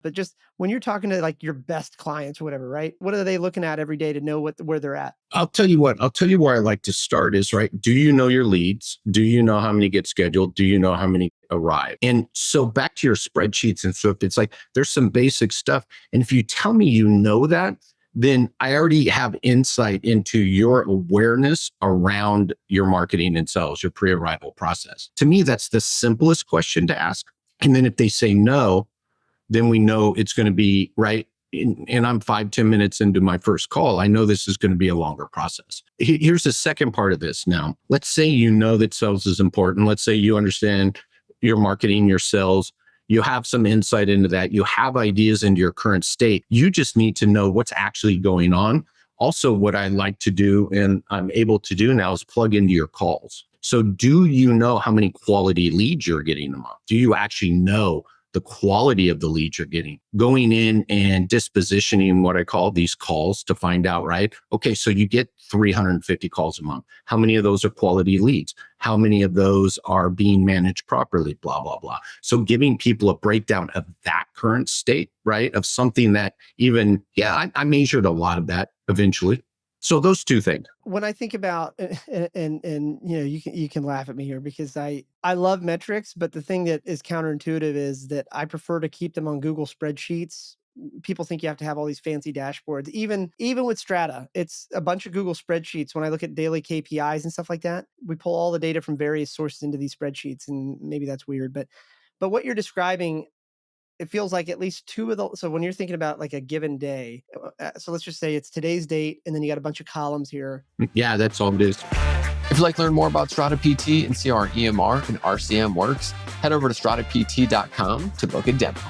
But just when you're talking to like your best clients or whatever, right? What are they looking at every day to know where they're at? I'll tell you what, I'll tell you where I like to start is right. Do you know your leads? Do you know how many get scheduled? Do you know how many arrive? And so back to your spreadsheets and stuff, it's like there's some basic stuff. And if you tell me you know that, then I already have insight into your awareness around your marketing and sales, your pre-arrival process. To me, that's the simplest question to ask. And then if they say no, then we know it's going to be right. And I'm 5-10 minutes into my first call. I know this is going to be a longer process. Here's the second part of this now. Let's say you know that sales is important. Let's say you understand your marketing, your sales. You have some insight into that. You have ideas into your current state. You just need to know what's actually going on. Also, what I like to do and I'm able to do now is plug into your calls. So do you know how many quality leads you're getting a month? Do you actually know the quality of the leads you're getting, going in and dispositioning what I call these calls to find out, right? Okay, so you get 350 calls a month. How many of those are quality leads? How many of those are being managed properly? Blah, blah, blah. So giving people a breakdown of that current state, right? Of something that even, I measured a lot of that eventually. So those two things. When I think about and you know, you can laugh at me here because I love metrics, but the thing that is counterintuitive is that I prefer to keep them on Google spreadsheets. People think you have to have all these fancy dashboards. Even with Strata, it's a bunch of Google spreadsheets. When I look at daily KPIs and stuff like that, we pull all the data from various sources into these spreadsheets, and maybe that's weird, but what you're describing, it feels like at least two of the, so when you're thinking about like a given day, so let's just say it's today's date, and then you got a bunch of columns here. Yeah, that's all it is. If you'd like to learn more about Strata PT and see how our EMR and RCM works, head over to stratapt.com to book a demo.